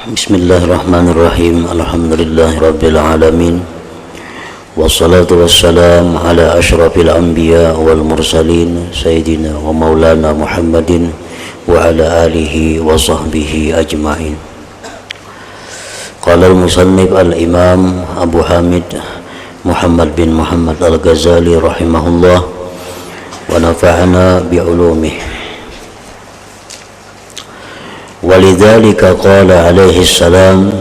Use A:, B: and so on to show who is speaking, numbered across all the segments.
A: Bismillahirrahmanirrahim. Alhamdulillahirabbil alamin. Wassalatu wassalam ala asyrafil anbiya wal mursalin sayyidina wa maulana Muhammadin wa ala alihi wa sahbihi ajma'in. Qala al-musannif al-imam Abu Hamid Muhammad bin Muhammad al-Ghazali rahimahullah wa nafa'ana bi'ulumihi. Walidzalika qala alaihi salam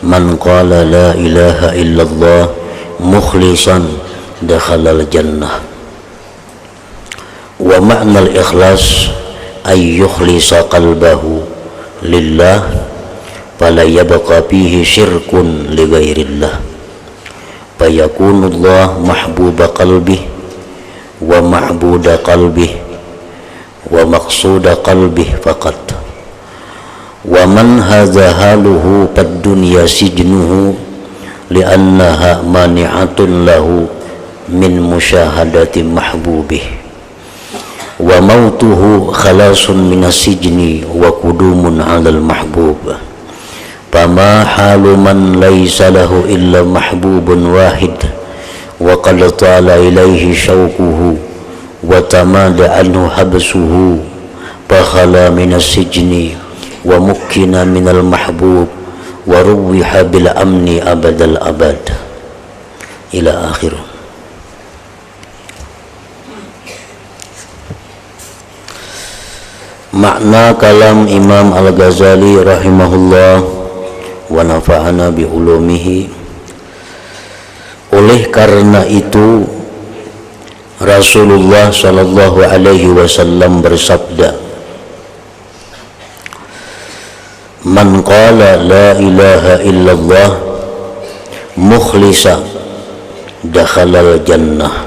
A: man qala la ilaha illallah mukhlisan dakhalal jannah. Wa ma'nal ikhlas ay yukhlisa qalbahu lillah fala yabqa fihi syirkun li ghairillah fayakunullah mahbuba qalbih wa ma'buda qalbih wa maqsuda qalbih faqat. Wa man hadza haluhu fad dunya sijnuhu li'annaha mani'atun lahu min musyahadati mahbubih wa mautuhu khalasun minas sijni wa qudumun 'alal mahbub. Fama halu man laysa lahu illa mahbubun wahid wa qad tala ilaihi syauquhu wa tamada anhu habsuhu fakhala minas sijni wa mukkina minal mahbub wa ruwiha bil amni abadal abad ila akhir. Makna kalam Imam Al-Ghazali rahimahullah wa nafa'ana bi ulumihi. Oleh karena itu Rasulullah sallallahu alaihi wasallam bersabda, man qala la ilaha illallah mukhlisa dakhalal jannah.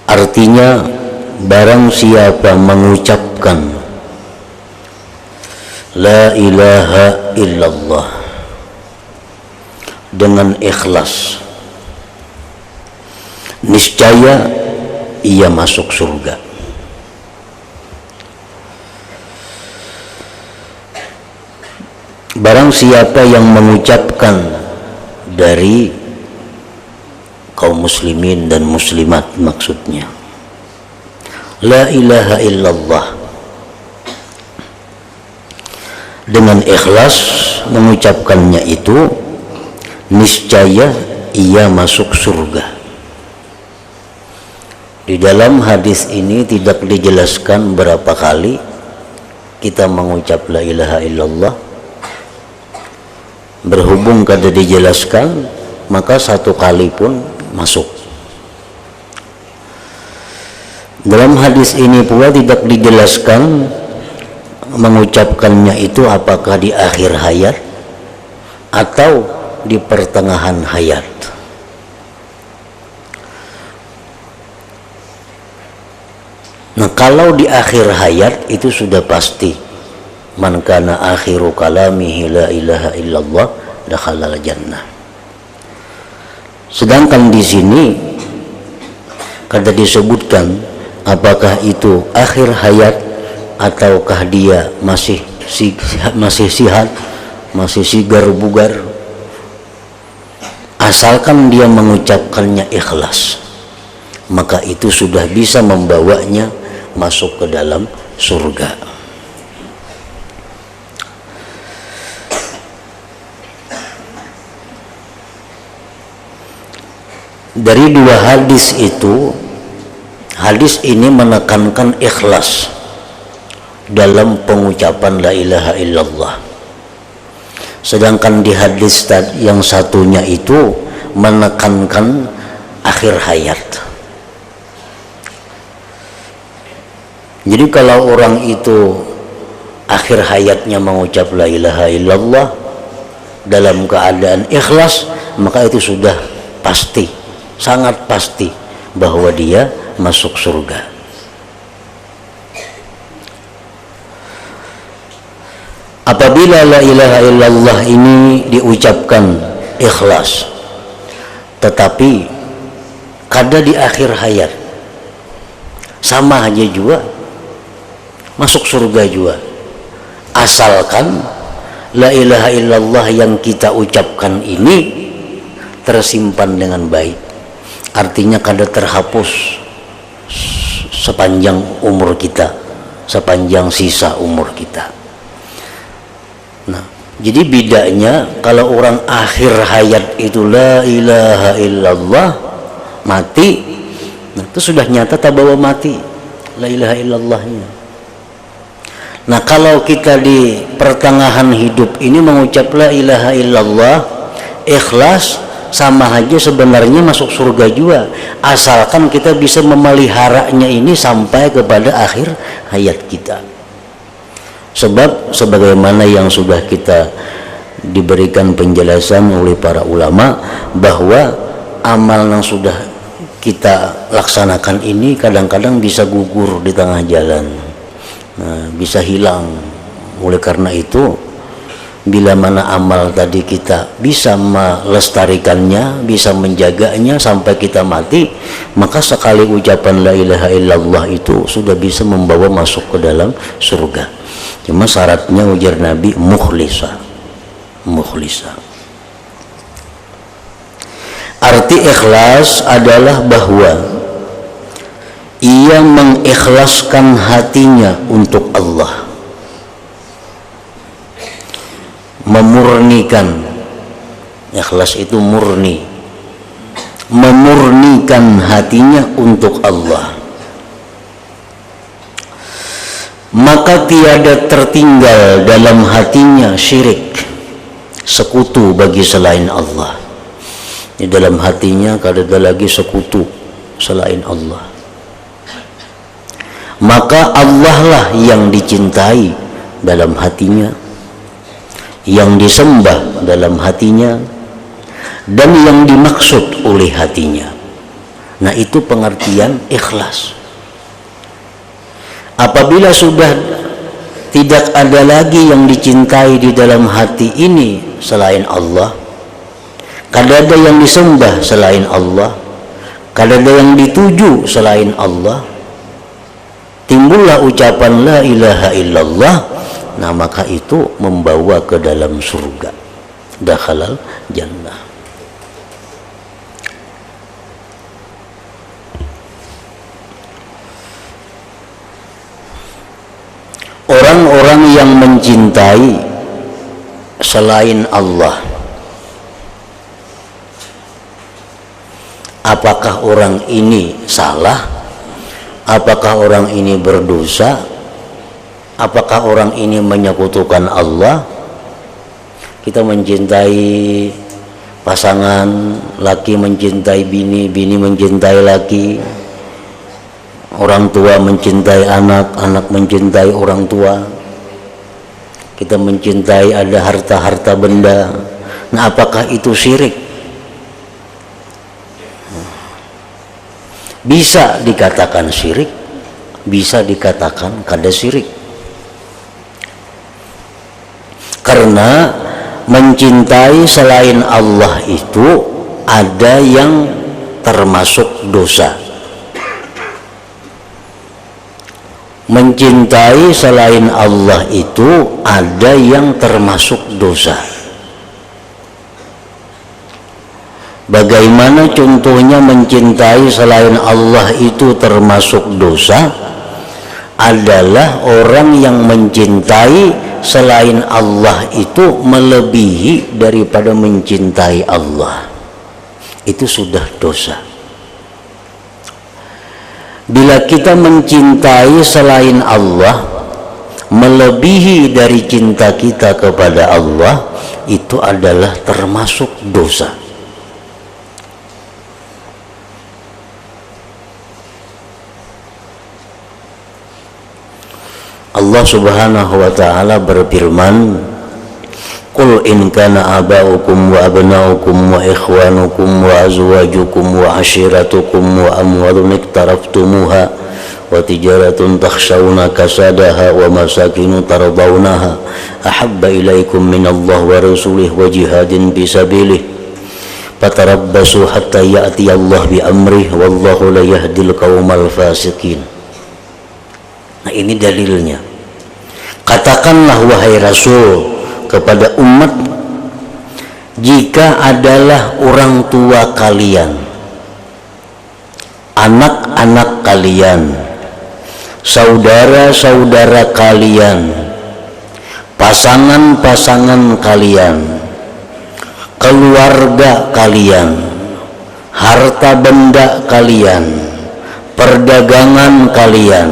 A: Artinya, barang siapa mengucapkan la ilaha illallah dengan ikhlas, niscaya ia masuk surga. Barang siapa yang mengucapkan dari kaum muslimin dan muslimat, maksudnya la ilaha illallah dengan ikhlas mengucapkannya itu, niscaya ia masuk surga. Di dalam hadis ini tidak dijelaskan berapa kali kita mengucap la ilaha illallah. Berhubung kada dijelaskan, maka satu kali pun masuk. Dalam hadis ini pula tidak dijelaskan mengucapkannya itu apakah di akhir hayat atau di pertengahan hayat. Nah, kalau di akhir hayat itu sudah pasti, man kana akhiru kalamihi la ilaha illallah dakhalal jannah. Sedangkan di sini kada disebutkan apakah itu akhir hayat ataukah dia masih sihat, masih sigar bugar. Asalkan dia mengucapkannya ikhlas, maka itu sudah bisa membawanya masuk ke dalam surga. Dari dua hadis itu, hadis ini menekankan ikhlas dalam pengucapan la ilaha illallah. Sedangkan di hadis yang satunya itu menekankan akhir hayat. Jadi kalau orang itu akhir hayatnya mengucap la ilaha illallah dalam keadaan ikhlas, maka itu sudah pasti, sangat pasti bahwa dia masuk surga. Apabila la ilaha illallah ini diucapkan ikhlas, tetapi kada di akhir hayat, sama aja juga masuk surga juga. asalkan la ilaha illallah yang kita ucapkan ini tersimpan dengan baik, artinya kada terhapus sepanjang umur kita, sepanjang sisa umur kita. Nah, jadi bedanya kalau orang akhir hayat itu la ilaha illallah mati, nah itu sudah nyata tak bawa mati la ilaha illallahnya. Nah, kalau kita di pertengahan hidup ini mengucap la ilaha illallah ikhlas, sama aja sebenarnya masuk surga juga, asalkan kita bisa memeliharanya ini sampai kepada akhir hayat kita. Sebab sebagaimana yang sudah kita diberikan penjelasan oleh para ulama bahwa amal yang sudah kita laksanakan ini kadang-kadang bisa gugur di tengah jalan, nah, bisa hilang. Oleh karena itu, bila mana amal tadi kita bisa melestarikannya, bisa menjaganya sampai kita mati, maka sekali ucapan la ilaha illallah itu sudah bisa membawa masuk ke dalam surga. Cuma syaratnya ujar Nabi mukhlisa. Arti ikhlas adalah bahwa ia mengikhlaskan hatinya untuk Allah, memurnikan. Ikhlas itu murni, memurnikan hatinya untuk Allah. Maka tiada tertinggal dalam hatinya syirik, sekutu bagi selain Allah. Di dalam hatinya kada ada lagi sekutu selain Allah. Maka Allah lah yang dicintai dalam hatinya, yang disembah dalam hatinya, dan yang dimaksud oleh hatinya. Nah, itu pengertian ikhlas. Apabila sudah tidak ada lagi yang dicintai di dalam hati ini selain Allah, kada ada yang disembah selain Allah, kada ada yang dituju selain Allah, timbullah ucapan la ilaha illallah. Nah, maka itu membawa ke dalam surga, dakhalal jannah. Orang-orang yang mencintai selain Allah, apakah orang ini salah? Apakah orang ini berdosa? Apakah orang ini menyekutukan Allah? Kita mencintai pasangan, laki mencintai bini, bini mencintai laki, orang tua mencintai anak, anak mencintai orang tua. Kita mencintai ada harta-harta benda. Nah, apakah itu syirik? Bisa dikatakan syirik, bisa dikatakan kada syirik. Karena mencintai selain Allah itu ada yang termasuk dosa. Mencintai selain Allah itu ada yang termasuk dosa. Bagaimana contohnya mencintai selain Allah itu termasuk dosa? Adalah orang yang mencintai selain Allah itu melebihi daripada mencintai Allah. Itu sudah dosa. Bila kita mencintai selain Allah melebihi dari cinta kita kepada Allah, itu adalah termasuk dosa. Allah Subhanahu wa ta'ala berfirman, Qul in kana aba'ukum wa abna'ukum wa ikhwanukum wa azwajukum wa ashiratukum wa amwalun iktaraftumuha wa tijaratun takhshawna kasadaha wa masakinu tardawnaha ahabba ilaikum minallah wa rasulih wa jihadin fisabilih fatarabbasu hatta ya'tiyallah bi amrih wallahu la yahdil qaumal fasiqin. Nah, ini dalilnya. Katakanlah wahai Rasul kepada umat, jika adalah orang tua kalian, anak-anak kalian, saudara-saudara kalian, pasangan-pasangan kalian, keluarga kalian, harta benda kalian, perdagangan kalian,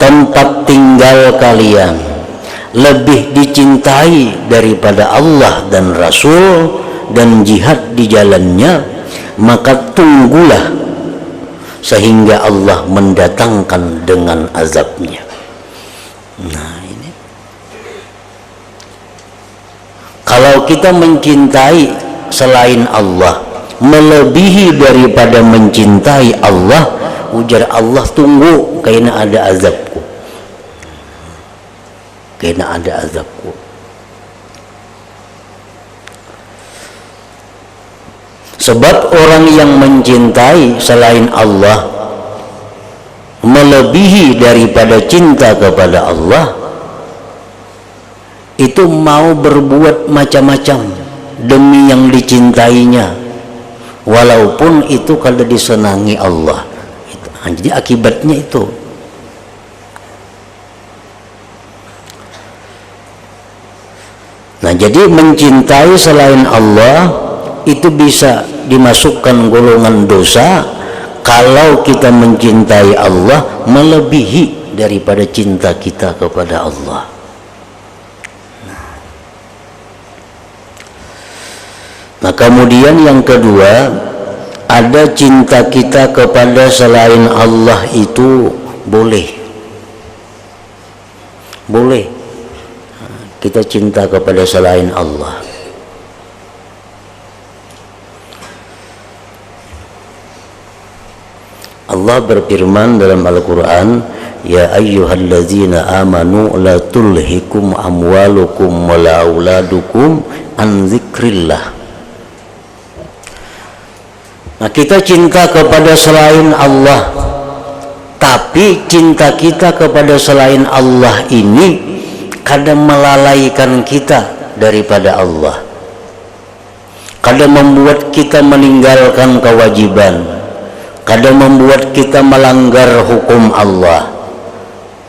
A: tempat tinggal kalian lebih dicintai daripada Allah dan Rasul dan jihad di jalannya, maka tunggulah sehingga Allah mendatangkan dengan azabnya. Nah ini, kalau kita mencintai selain Allah melebihi daripada mencintai Allah, ujar Allah, tunggu karena ada azabku, karena ada azabku. Sebab orang yang mencintai selain Allah melebihi daripada cinta kepada Allah, itu mau berbuat macam-macam demi yang dicintainya, walaupun itu kalau disenangi Allah. Jadi akibatnya itu. Nah, jadi mencintai selain Allah itu bisa dimasukkan golongan dosa kalau kita mencintai Allah melebihi daripada cinta kita kepada Allah. Nah, kemudian yang kedua, ada cinta kita kepada selain Allah itu boleh kita cinta kepada selain Allah. Allah berfirman dalam Al-Quran, ya ayyuhalladzina amanu la tulhikum amwalukum wala auladukum an zikrillah. Nah, kita cinta kepada selain Allah, tapi cinta kita kepada selain Allah ini kadang melalaikan kita daripada Allah, kadang membuat kita meninggalkan kewajiban, kadang membuat kita melanggar hukum Allah.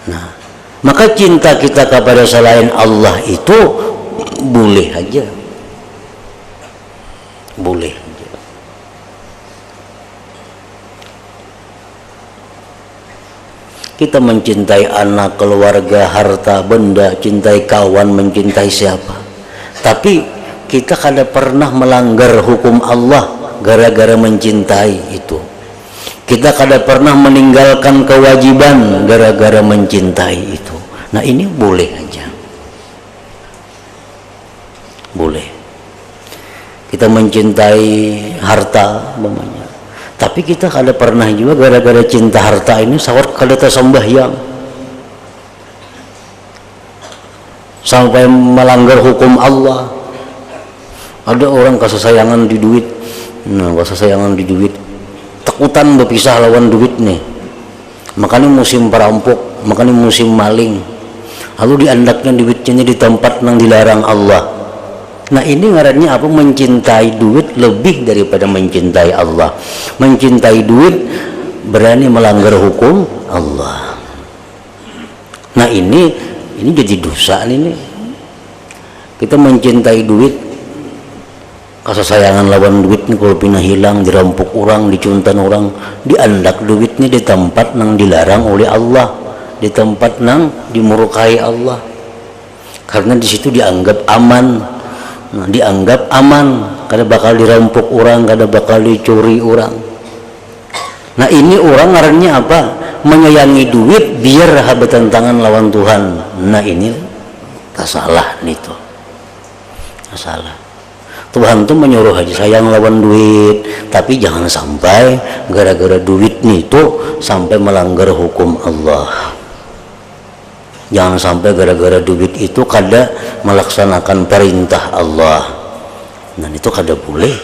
A: Nah, maka cinta kita kepada selain Allah itu boleh aja, boleh aja. Kita mencintai anak, keluarga, harta, benda, cintai kawan, mencintai siapa, tapi kita kada pernah melanggar hukum Allah gara-gara mencintai itu. Kita kada pernah meninggalkan kewajiban gara-gara mencintai itu. Nah, ini boleh aja, boleh. Kita mencintai harta umpamanya, tapi kita kada pernah juga gara-gara cinta harta ini sawat kada tersembahyang sampai melanggar hukum Allah. Ada orang kesayangan di duit, nah kesayangan di duit, takutan berpisah lawan duit nih, makanya musim perampok, makanya musim maling, lalu diandaknya duitnya di tempat yang dilarang Allah. Nah, ini ngarannya apa? Mencintai duit lebih daripada mencintai Allah. Mencintai duit berani melanggar hukum Allah. Nah, ini jadi dosa ini. Kita mencintai duit, kasasayangan lawan duit ini kalau pindah hilang, dirampok orang, dicuntan orang, diandak duitnya di tempat yang dilarang oleh Allah, di tempat yang dimurkai Allah. Karena di situ dianggap aman. Nah, dianggap aman, kada bakal dirampok orang, kada bakal dicuri orang. Nah, ini orang ngarannya apa? Menyayangi duit biar bertentangan lawan Tuhan. Nah, ini salah nih tuh, salah. Tuhan tuh menyuruh aja sayang lawan duit, tapi jangan sampai gara-gara duit nih tuh sampai melanggar hukum Allah. Jangan sampai gara-gara duit itu kada melaksanakan perintah Allah. Dan itu kada boleh.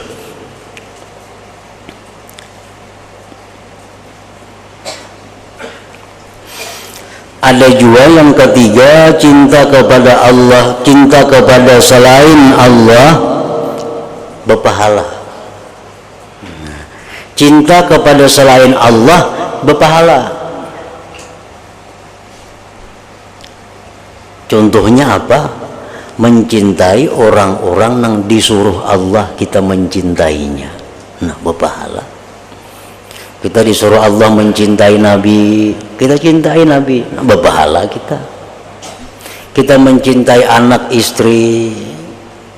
A: Ada juga yang ketiga, cinta kepada Allah, cinta kepada selain Allah berpahala. Cinta kepada selain Allah berpahala. Contohnya apa? Mencintai orang-orang yang disuruh Allah kita mencintainya. Nah, berpahala. Kita disuruh Allah mencintai Nabi, kita cintai Nabi, nah, berpahala kita. Kita mencintai anak istri,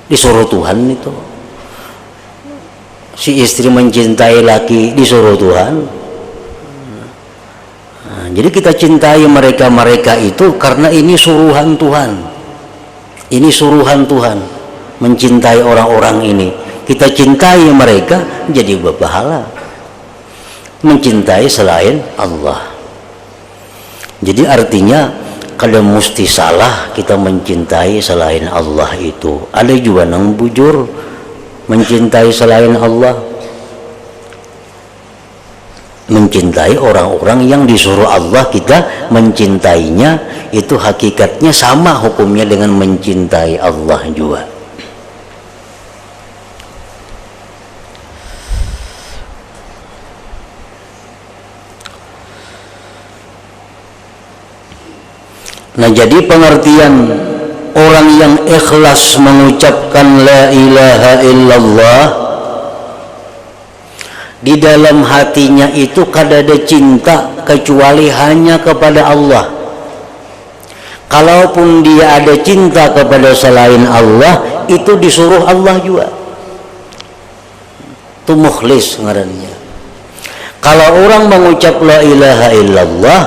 A: disuruh Tuhan itu. Si istri mencintai laki, disuruh Tuhan. Nah, jadi kita cintai mereka itu karena ini suruhan Tuhan. Ini suruhan Tuhan, mencintai orang-orang ini. Kita cintai mereka, jadi berpahala. Mencintai selain Allah. Jadi artinya kalau mesti salah kita mencintai selain Allah itu. Ada juga yang bujur mencintai selain Allah, mencintai orang-orang yang disuruh Allah kita mencintainya, itu hakikatnya sama hukumnya dengan mencintai Allah juga. Nah, jadi pengertian orang yang ikhlas mengucapkan la ilaha illallah, di dalam hatinya itu kada ada cinta kecuali hanya kepada Allah. Kalaupun dia ada cinta kepada selain Allah, itu disuruh Allah juga. Itu mukhlis ngarannya. Kalau orang mengucap la ilaha illallah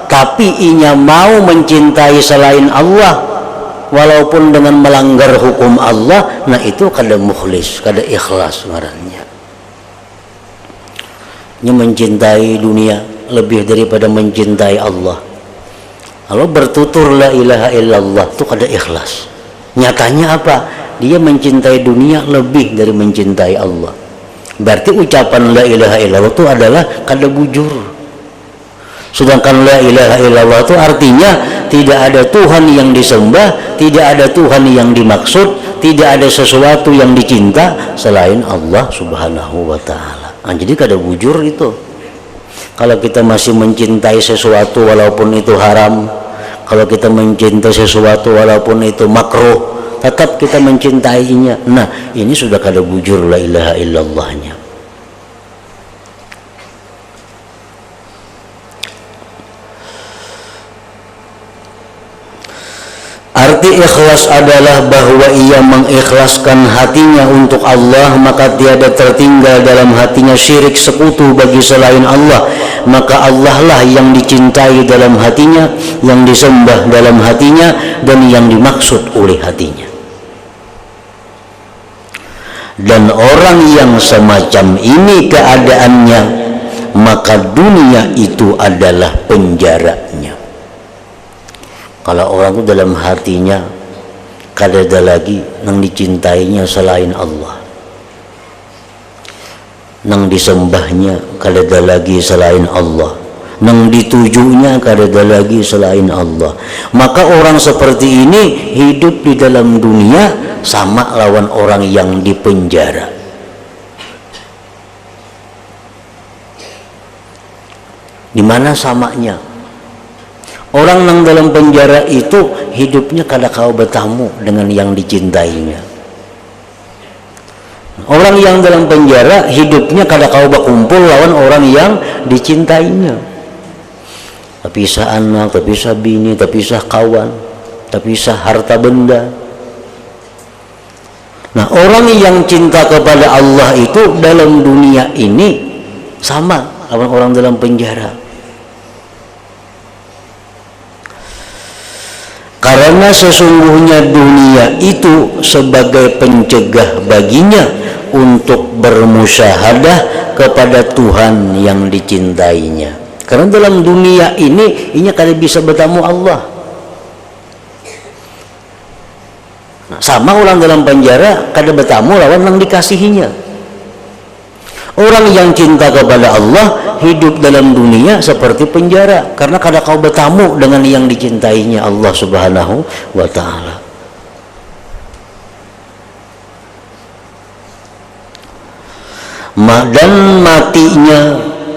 A: tapi inya mau mencintai selain Allah walaupun dengan melanggar hukum Allah, nah itu kada mukhlis, kada ikhlas ngarannya. Nya mencintai dunia lebih daripada mencintai Allah. Kalau bertutur la ilaha illallah itu kada ikhlas. Nyatanya apa? Dia mencintai dunia lebih dari mencintai Allah. Berarti ucapan la ilaha illallah itu adalah kada bujur. Sedangkan la ilaha illallah itu artinya tidak ada Tuhan yang disembah, tidak ada Tuhan yang dimaksud, tidak ada sesuatu yang dicinta selain Allah Subhanahu wa ta'ala. Nah, jadi kada bujur itu. Kalau kita masih mencintai sesuatu walaupun itu haram, kalau kita mencintai sesuatu walaupun itu makruh, tetap kita mencintainya. Nah, ini sudah kada bujur la ilaha illallahnya. Arti ikhlas adalah bahwa ia mengikhlaskan hatinya untuk Allah, maka tiada tertinggal dalam hatinya syirik sekutu bagi selain Allah. Maka Allah lah yang dicintai dalam hatinya, yang disembah dalam hatinya, dan yang dimaksud oleh hatinya. Dan orang yang semacam ini keadaannya, maka dunia itu adalah penjaranya. Kalau orang itu dalam hatinya kada ada lagi nang dicintainya selain Allah, nang disembahnya kada ada lagi selain Allah, nang ditujunya kada ada lagi selain Allah, maka orang seperti ini hidup di dalam dunia sama lawan orang yang dipenjara. Di mana samanya? Orang yang dalam penjara itu hidupnya kada kau bertamu dengan yang dicintainya. Orang yang dalam penjara hidupnya kada kau berkumpul lawan orang yang dicintainya. Terpisah anak, terpisah bini, terpisah kawan, terpisah harta benda. Nah, orang yang cinta kepada Allah itu dalam dunia ini sama lawan orang dalam penjara. Karena sesungguhnya dunia itu sebagai pencegah baginya untuk bermusyahadah kepada Tuhan yang dicintainya. Karena dalam dunia ini inya kada bisa bertemu Allah. Nah, sama orang dalam penjara kada bertemu lawan yang dikasihinya. Orang yang cinta kepada Allah hidup dalam dunia seperti penjara, karena kada kau bertamu dengan yang dicintainya Allah Subhanahu wa ta'ala. Dan matinya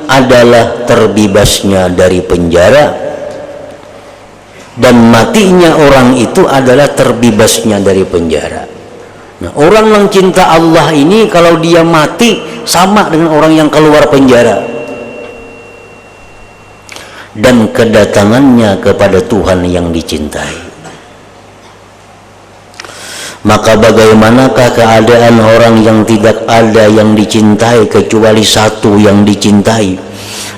A: adalah terbebasnya dari penjara, dan matinya orang itu adalah terbebasnya dari penjara. Nah, orang yang cinta Allah ini kalau dia mati sama dengan orang yang keluar penjara, dan kedatangannya kepada Tuhan yang dicintai. Maka bagaimanakah keadaan orang yang tidak ada yang dicintai kecuali satu yang dicintai,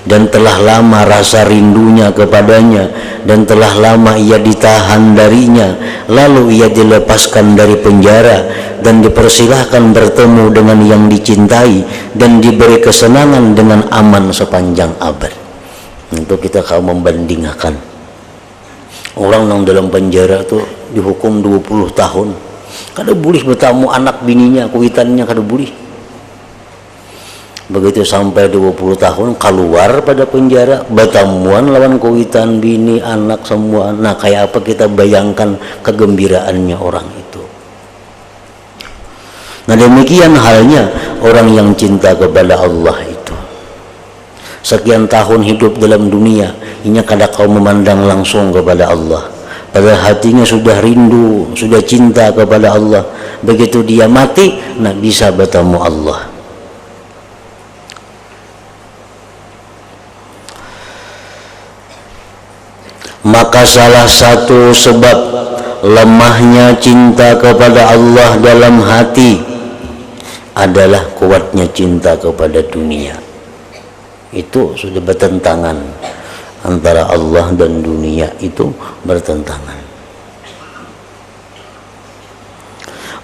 A: dan telah lama rasa rindunya kepadanya, dan telah lama ia ditahan darinya, lalu ia dilepaskan dari penjara dan dipersilahkan bertemu dengan yang dicintai dan diberi kesenangan dengan aman sepanjang abad. Untuk kita kalau membandingkan orang yang dalam penjara tuh dihukum 20 tahun, kada boleh bertemu anak bininya, kuitannya kada boleh. Begitu sampai 20 tahun keluar pada penjara, bertemuan lawan kuitan, bini, anak semua. Nah, kayak apa kita bayangkan kegembiraannya orang itu. Nah, demikian halnya orang yang cinta kepada Allah itu. Sekian tahun hidup dalam dunia, ini kada kau memandang langsung kepada Allah, padahal hatinya sudah rindu, sudah cinta kepada Allah. Begitu dia mati, nah bisa bertemu Allah. Maka salah satu sebab lemahnya cinta kepada Allah dalam hati adalah kuatnya cinta kepada dunia. Itu sudah bertentangan, antara Allah dan dunia itu bertentangan.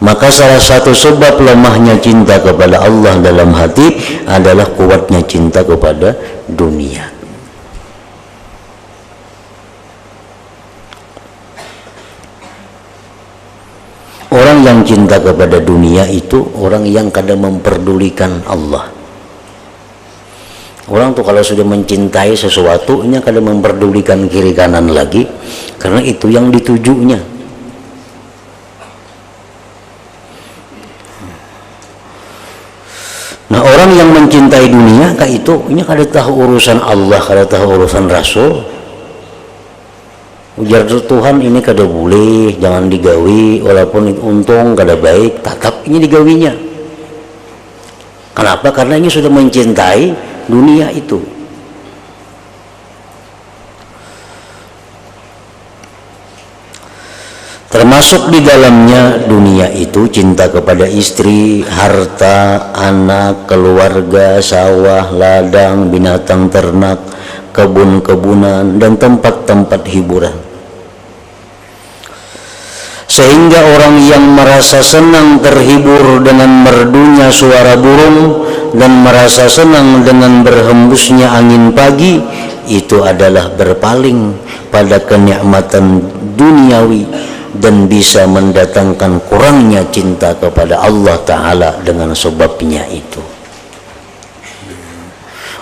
A: Maka salah satu sebab lemahnya cinta kepada Allah dalam hati adalah kuatnya cinta kepada dunia. Orang yang cinta kepada dunia itu orang yang kadang memperdulikan Allah. Orang tuh kalau sudah mencintai sesuatu, ini kadang memperdulikan kiri kanan lagi, karena itu yang ditujunya. Nah, orang yang mencintai dunia kayak itu, ini kada tahu urusan Allah, kada tahu urusan Rasul. Ujar Tuhan ini kada boleh, jangan digawi, walaupun itu untung kada baik, tetap ini digawinya. Kenapa? Karena ini sudah mencintai dunia itu. Termasuk di dalamnya dunia itu cinta kepada istri, harta, anak, keluarga, sawah, ladang, binatang ternak, kebun-kebunan, dan tempat-tempat hiburan. Sehingga orang yang merasa senang terhibur dengan merdunya suara burung dan merasa senang dengan berhembusnya angin pagi, itu adalah berpaling pada kenikmatan duniawi dan bisa mendatangkan kurangnya cinta kepada Allah Ta'ala dengan sebabnya itu.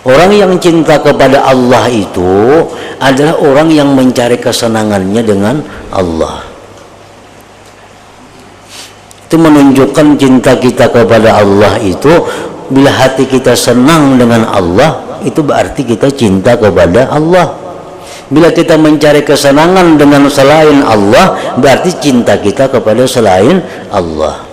A: Orang yang cinta kepada Allah itu adalah orang yang mencari kesenangannya dengan Allah. Itu menunjukkan cinta kita kepada Allah itu, bila hati kita senang dengan Allah, itu berarti kita cinta kepada Allah. Bila kita mencari kesenangan dengan selain Allah, berarti cinta kita kepada selain Allah.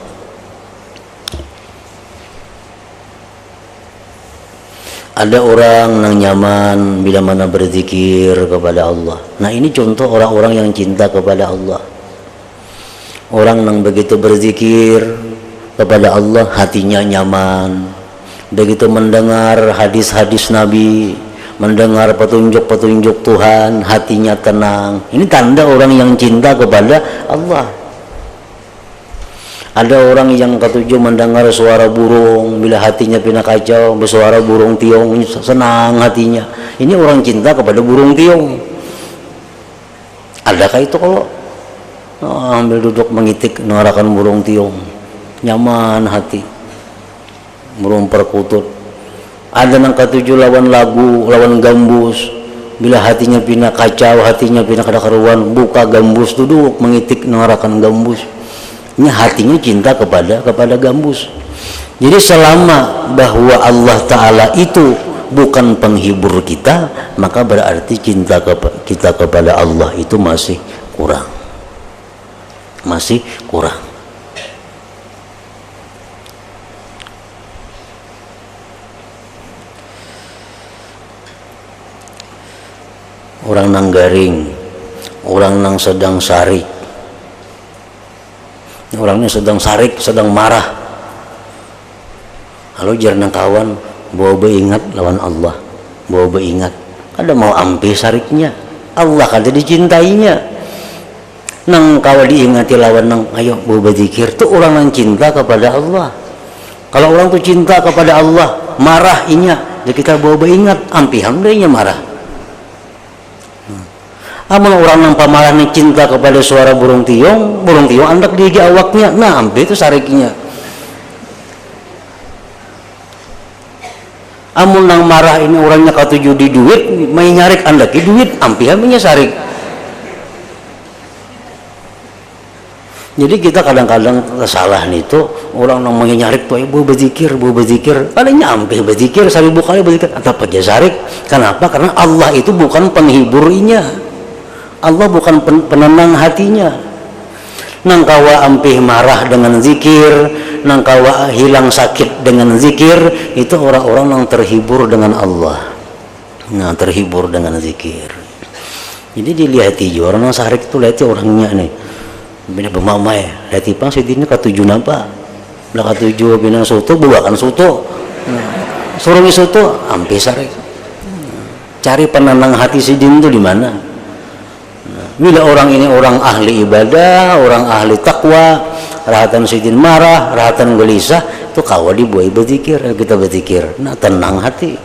A: Ada orang yang nyaman bila mana berzikir kepada Allah. Nah, ini contoh orang-orang yang cinta kepada Allah. Orang yang begitu berzikir kepada Allah, hatinya nyaman. Begitu mendengar hadis-hadis Nabi, mendengar petunjuk-petunjuk Tuhan, hatinya tenang. Ini tanda orang yang cinta kepada Allah. Ada orang yang ketujuh mendengar suara burung, bila hatinya pindah kacau, bersuara burung tiong, senang hatinya. Ini orang cinta kepada burung tiong. Adakah itu kalau ambil duduk mengitik mengarahkan burung tiong, nyaman hati, burung perkutut, Ada yang ketujuh lawan lagu, lawan gambus. Bila hatinya pina kacau, hatinya pina kada karuan, buka gambus duduk mengitik nangarakan gambus. Ini hatinya cinta kepada gambus. Jadi selama bahwa Allah Ta'ala itu bukan penghibur kita, maka berarti cinta kita kepada Allah itu masih kurang. Masih kurang. Orang nang garing, orang nang sedang sarik, orangnya sedang sarik, sedang marah. Lalu jarang kawan, bawa beingat lawan Allah, bawa beingat. Kada mau ampi sariknya, Allah kada dicintainya. Nang kawan diingati lawan nang, ayo bawa berzikir. Tuh orang yang cinta kepada Allah. Kalau orang tuh cinta kepada Allah, marah inya, jadi kita bawa beingat, ampi hamdanya marah. Amun orang yang pamarah ni cinta kepada suara burung tiung andak di awaknya, nah ampe itu sariknya. Amun nang marah ini orangnya katuju di duit, main nyarik andak di duit, ampe haminya sarik. Jadi kita kadang-kadang salah nih tuh, orang nang mau nyarik tuh, ibu berzikir, palingnya ampe berzikir, seribu kali berzikir, atau aja sarik. Kenapa? Karena Allah itu bukan penghiburinya. Allah bukan penenang hatinya. Nang kawa ampih marah dengan zikir, nang kawa hilang sakit dengan zikir, itu orang-orang yang terhibur dengan Allah. Nah, terhibur dengan zikir. Jadi dilihati juga orang yang sarik itu, lihat orangnya nih. Bina bermamai, lihat ipang sidinnya katuju napa? Belah katuju bina soto, buakan soto. Suruh soto, ampih sarik. Cari penenang hati sidin itu di mana? Bila orang ini orang ahli ibadah, orang ahli takwa, rahatan sidin marah, rahatan gelisah, itu kawa dibuai berzikir, kita berzikir, nah tenang hati.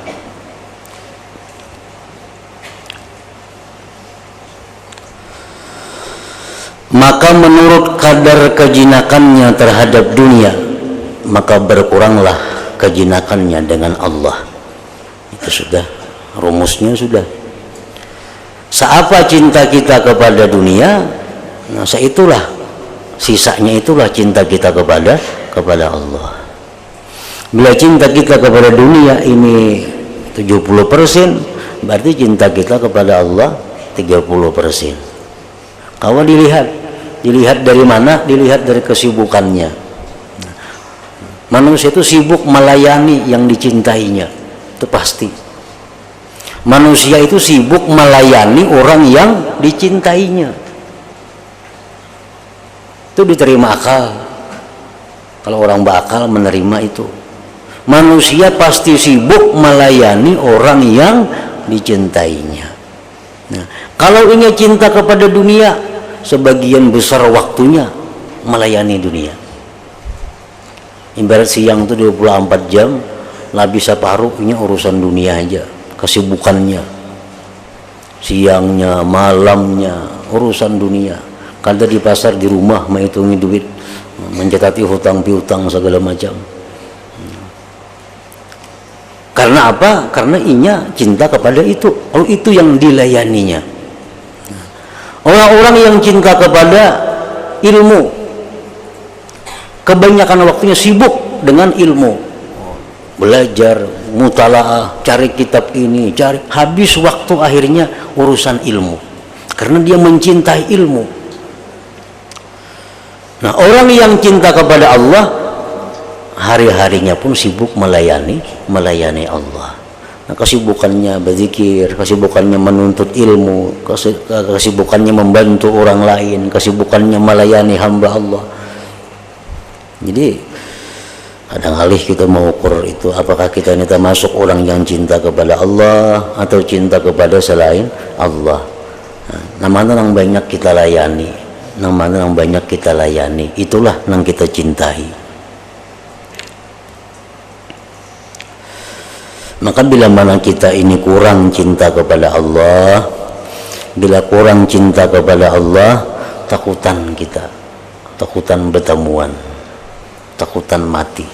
A: Maka menurut kadar kejinakannya terhadap dunia, maka berkuranglah kejinakannya dengan Allah. Itu sudah, rumusnya sudah. Seapa cinta kita kepada dunia, nah seitulah, sisanya itulah cinta kita kepada Allah. Bila cinta kita kepada dunia ini 70%, berarti cinta kita kepada Allah 30%. Kawan dilihat dari mana? Dilihat dari kesibukannya. Manusia itu sibuk melayani yang dicintainya, itu pasti. Manusia itu sibuk melayani orang yang dicintainya. Itu diterima akal. Kalau orang berakal menerima itu. Manusia pasti sibuk melayani orang yang dicintainya. Nah, kalau ingin cinta kepada dunia, sebagian besar waktunya melayani dunia. Ibarat siang itu 24 jam, lebih separuh ini urusan dunia aja. Kesibukannya, siangnya, malamnya, urusan dunia. Kada di pasar, di rumah menghitungi duit, mencatati hutang piutang segala macam. Karena apa? Karena inya cinta kepada itu. Oh, itu yang dilayaninya. Orang-orang yang cinta kepada ilmu, kebanyakan waktunya sibuk dengan ilmu, belajar, mutalaah, cari kitab ini, cari, habis waktu akhirnya urusan ilmu, karena dia mencintai ilmu. Nah, orang yang cinta kepada Allah, hari-harinya pun sibuk melayani Allah. Nah, kesibukannya berzikir, kesibukannya menuntut ilmu, kesibukannya membantu orang lain, kesibukannya melayani hamba Allah. Jadi kadang-kadang kita mengukur itu, apakah kita ini termasuk orang yang cinta kepada Allah atau cinta kepada selain Allah. Nah, mana yang banyak kita layani, mana yang banyak kita layani, itulah yang kita cintai. Maka bila mana kita ini kurang cinta kepada Allah, bila kurang cinta kepada Allah, takutan kita, takutan bertemuan, takutan mati.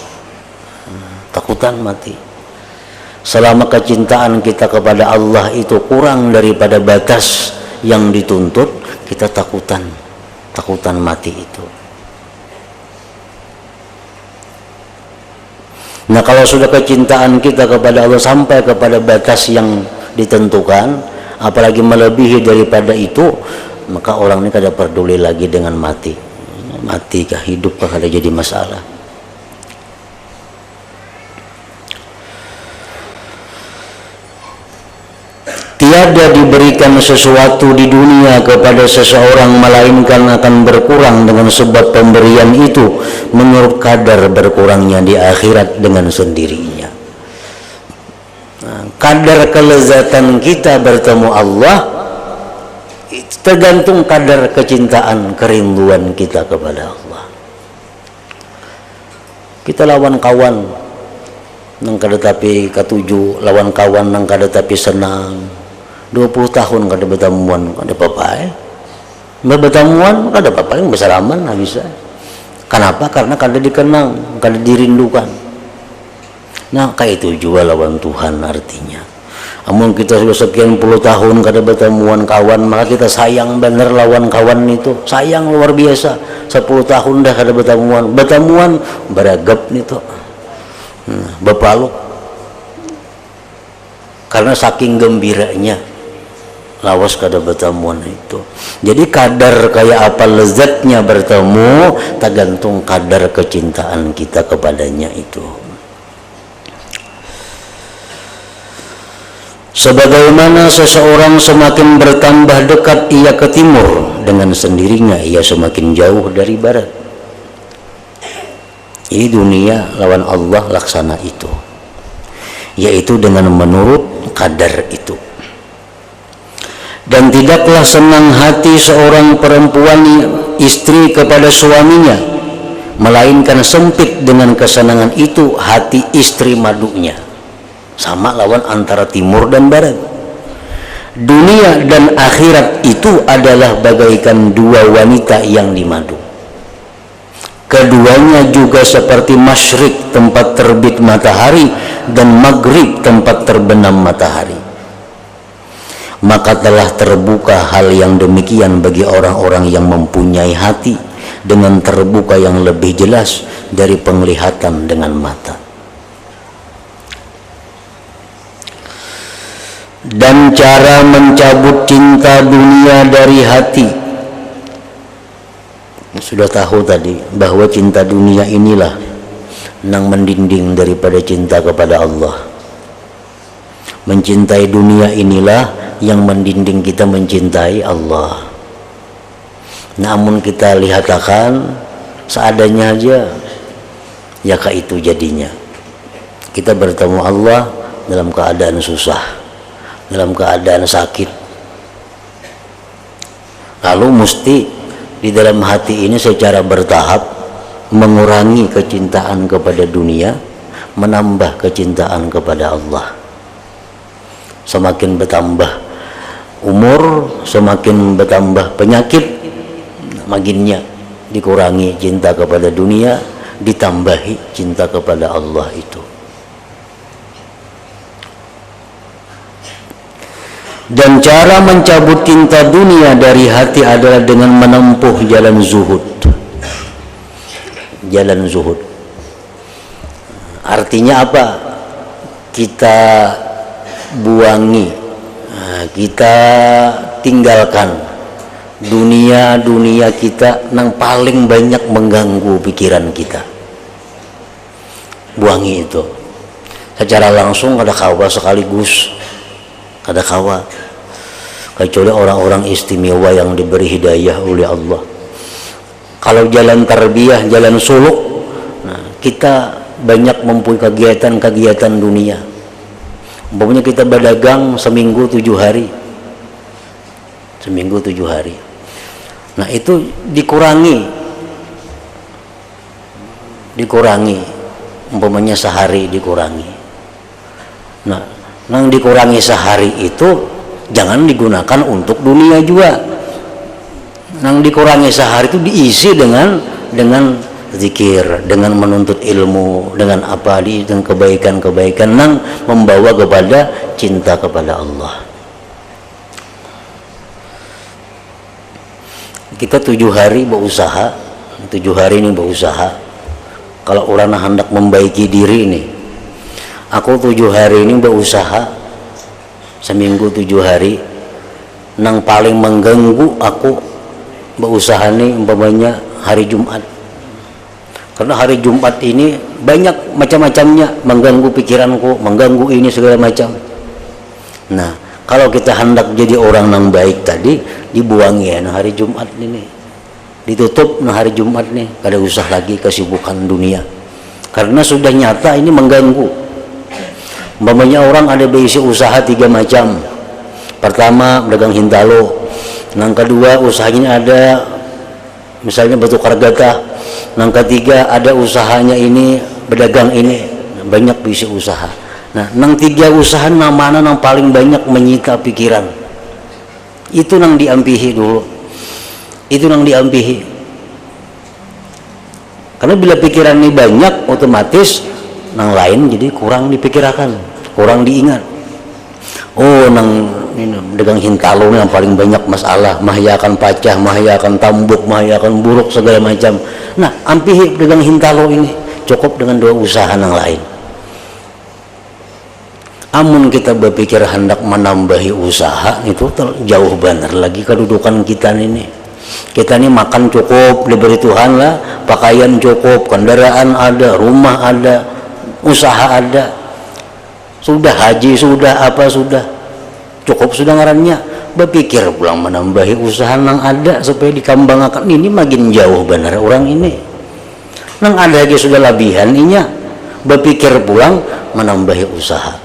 A: selama kecintaan kita kepada Allah itu kurang daripada batas yang dituntut, kita takutan mati itu. Nah, kalau sudah kecintaan kita kepada Allah sampai kepada batas yang ditentukan, apalagi melebihi daripada itu, maka orang ini kada peduli lagi dengan mati kah hidup kah, kada jadi masalah. Tiada diberikan sesuatu di dunia kepada seseorang melainkan akan berkurang dengan sebab pemberian itu menurut kadar berkurangnya di akhirat dengan sendirinya. Nah, kadar kelezatan kita bertemu Allah tergantung kadar kecintaan, kerinduan kita kepada Allah. Kita lawan kawan nang kada tapi katuju, lawan kawan nang kada tapi senang 20 tahun kada bertemuan, kada apa-apa bertemuan kada apa-apa, yang bersalaman habis. Kenapa? Karena kada dikenang, kada dirindukan. Nah, kayak itu juga lawan Tuhan artinya. Amun kita sudah sekian puluh tahun kada bertemuan kawan, maka kita sayang bener lawan kawan itu, sayang luar biasa. 10 tahun dah kada bertemuan beragap itu, bepaluk karena saking gembiranya lawas kada bertemuan itu. Jadi kadar kayak apa lezatnya bertemu tergantung kadar kecintaan kita kepadanya itu. Sebagaimana seseorang semakin bertambah dekat ia ke timur, dengan sendirinya ia semakin jauh dari barat. Ini dunia lawan Allah laksana itu, yaitu dengan menurut kadar itu. Dan tidaklah senang hati seorang perempuan istri kepada suaminya, melainkan sempit dengan kesenangan itu hati istri madunya. Sama lawan antara timur dan barat. Dunia dan akhirat itu adalah bagaikan dua wanita yang dimadu. Keduanya juga seperti masyrik, tempat terbit matahari, dan maghrib, tempat terbenam matahari. Maka telah terbuka hal yang demikian bagi orang-orang yang mempunyai hati, dengan terbuka yang lebih jelas dari penglihatan dengan mata. Dan cara mencabut cinta dunia dari hati, sudah tahu tadi bahwa cinta dunia inilah yang mendinding daripada cinta kepada Allah. Mencintai dunia inilah yang mendinding kita mencintai Allah. Namun kita lihat akan seadanya aja, ya kayak itu jadinya. Kita bertemu Allah dalam keadaan susah, dalam keadaan sakit, lalu mesti di dalam hati ini secara bertahap mengurangi kecintaan kepada dunia, menambah kecintaan kepada Allah. Semakin bertambah umur, semakin bertambah penyakit, makinnya dikurangi cinta kepada dunia, ditambahi cinta kepada Allah itu. Dan cara mencabut cinta dunia dari hati adalah dengan menempuh jalan zuhud. Jalan zuhud artinya apa? Kita buangi, kita tinggalkan dunia kita yang paling banyak mengganggu pikiran kita. Buangi itu secara langsung, kada kawa sekaligus, kada kawa, kecuali orang-orang istimewa yang diberi hidayah oleh Allah. Kalau jalan tarbiyah, jalan suluk, nah, kita banyak mempunyai kegiatan dunia. Umpamanya kita berdagang seminggu 7 hari, nah itu dikurangi, umpamanya sehari dikurangi. Nah, yang dikurangi sehari itu jangan digunakan untuk dunia juga. Yang dikurangi sehari itu diisi dengan zikir, dengan menuntut ilmu, dengan apa dengan kebaikan-kebaikan yang membawa kepada cinta kepada Allah. Kita 7 hari berusaha, 7 hari ini berusaha. Kalau orang hendak membaiki diri ini, aku 7 hari ini berusaha, seminggu 7 hari. Nang paling mengganggu aku berusaha nih umpamanya hari Jumat, karena hari Jumat ini banyak macam-macamnya mengganggu pikiranku, mengganggu ini segala macam. Nah, kalau kita hendak jadi orang yang baik tadi, dibuangi ya nah hari Jumat ini, ditutup nah hari Jumat nih, kada usah lagi kesibukan dunia, karena sudah nyata ini mengganggu. Umpamanya orang ada berisi usaha 3 macam. Pertama dagang hintalo, yang kedua usahanya ada misalnya bertukar gatah, yang ketiga ada usahanya ini berdagang ini, banyak bisi usaha. Nah, yang 3 usaha yang mana yang paling banyak menyita pikiran, itu yang diampihi dulu, itu yang diampihi. Karena bila pikiran ini banyak, otomatis yang lain jadi kurang dipikirkan, kurang diingat. Oh, nang ini dagang hintalo yang paling banyak masalah, mahya akan pacah, mahya akan tambuk, mahya akan buruk segala macam. Nah, ampihi dagang hintalo ini, cukup dengan 2 usaha yang lain. Amun kita berpikir hendak menambahi usaha itu jauh benar lagi kedudukan kita ini. Kita ini makan cukup diberi Tuhan lah, pakaian cukup, kendaraan ada, rumah ada, usaha ada, sudah haji sudah apa sudah, cukup sudah ngarannya. Berpikir pulang menambahi usaha yang ada supaya dikembangkan, ini makin jauh benar orang ini. Nang ada lagi sudah labihan inya, berpikir pulang menambahi usaha.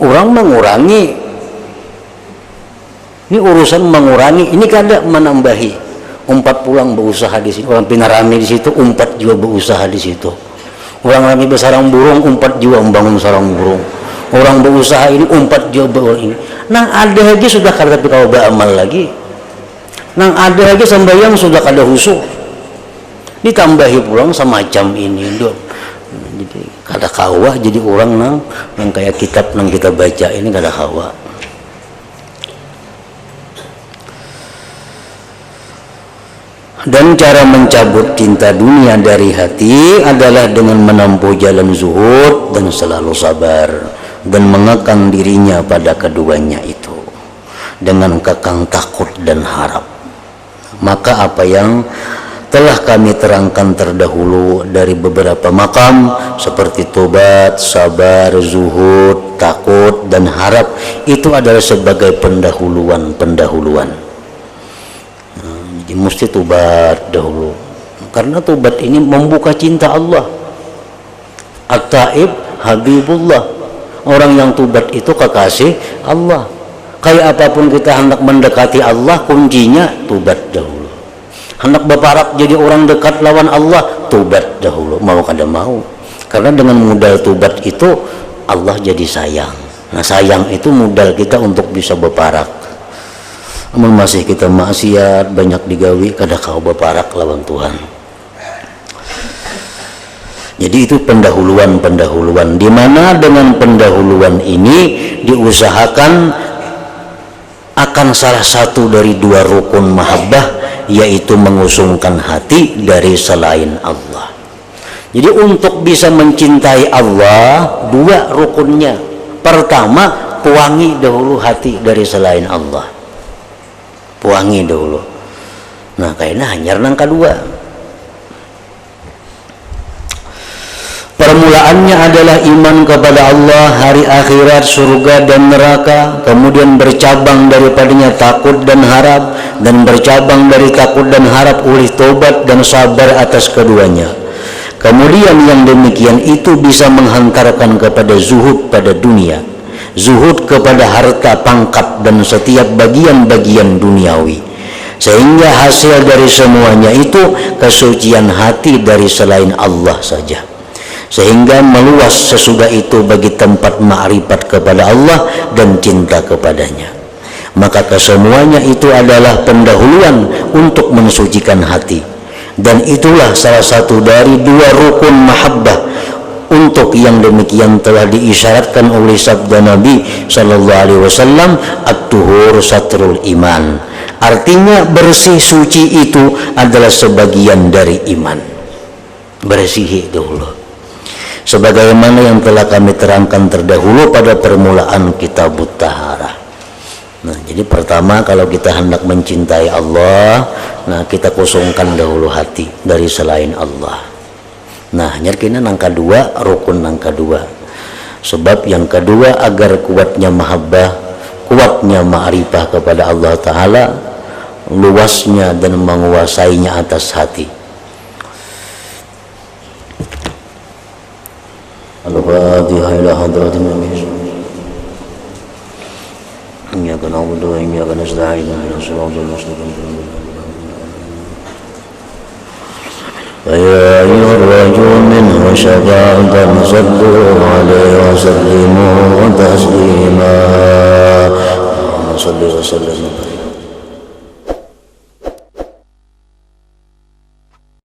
A: Orang mengurangi, ini urusan mengurangi, ini kada menambahi. Umpat pulang berusaha di situ, orang pinarami di situ, umpat juga berusaha di situ. Orang lagi bersarang burung, umpat juga membangun sarang burung. Orang berusaha ini, umpat juga ini. Nang ada lagi sudah kada kau beramal lagi. Nang ada lagi sembahyang sudah kada husu. Ditambahi pulang semacam ini, dong. Jadi kada kawa jadi orang nang kayak kitab nang kita baca ini kada kawa. Dan cara mencabut cinta dunia dari hati adalah dengan menempuh jalan zuhud dan selalu sabar dan mengekang dirinya pada keduanya itu dengan kekang takut dan harap. Maka apa yang telah kami terangkan terdahulu dari beberapa makam seperti tobat, sabar, zuhud, takut dan harap itu adalah sebagai pendahuluan. Jadi mesti tobat dahulu, karena tobat ini membuka cinta Allah. At-taib habibullah, orang yang tobat itu kekasih Allah. Kayak apapun kita hendak mendekati Allah, kuncinya tobat dahulu. Hendak berparak jadi orang dekat lawan Allah, tobat dahulu, mau kada mau. Karena dengan modal tobat itu Allah jadi sayang. Nah, sayang itu modal kita untuk bisa berparak. Amun masih kita maksiat, banyak digawi, kada kau berparak lawan Tuhan. Jadi itu pendahuluan, di mana dengan pendahuluan ini diusahakan akan salah satu dari 2 rukun mahabbah, yaitu mengusungkan hati dari selain Allah. Jadi untuk bisa mencintai Allah, 2 rukunnya. Pertama, puangi dahulu hati dari selain Allah, puangi dahulu. Nah, kayaknya hanyar nang kedua. Permulaannya adalah iman kepada Allah, hari akhirat, surga dan neraka, kemudian bercabang daripadanya takut dan harap, dan bercabang dari takut dan harap oleh tobat dan sabar atas keduanya. Kemudian yang demikian itu bisa menghantarkan kepada zuhud pada dunia, zuhud kepada harta, pangkat dan setiap bagian-bagian duniawi, sehingga hasil dari semuanya itu kesucian hati dari selain Allah saja, sehingga meluas sesudah itu bagi tempat ma'rifat kepada Allah dan cinta kepadanya. Maka kesemuanya itu adalah pendahuluan untuk mensucikan hati Dan itulah salah satu dari dua rukun mahabbah untuk yang demikian telah diisyaratkan oleh sabda Nabi sallallahu alaihi wasallam, at-tuhur satrul iman. Artinya bersih suci itu adalah sebagian dari iman. Bersih dahulu. Sebagaimana yang telah kami terangkan terdahulu pada permulaan kitab taharah. Nah, jadi pertama kalau kita hendak mencintai Allah, nah kita kosongkan dahulu hati dari selain Allah. Nah, nyerkina nang kedua, rukun nang kedua. Sebab yang kedua agar kuatnya mahabbah, kuatnya ma'rifah kepada Allah Ta'ala, luasnya dan menguasainya atas hati. Al-Fatihah ila hadratin Nabi. Iyyaka na'budu wa iyyaka nasta'in ihdinas siratal mustaqim. يا أيها الرجل منه شفاعة صلوا عليه وسلموا تسليما. اللهم صل وسلم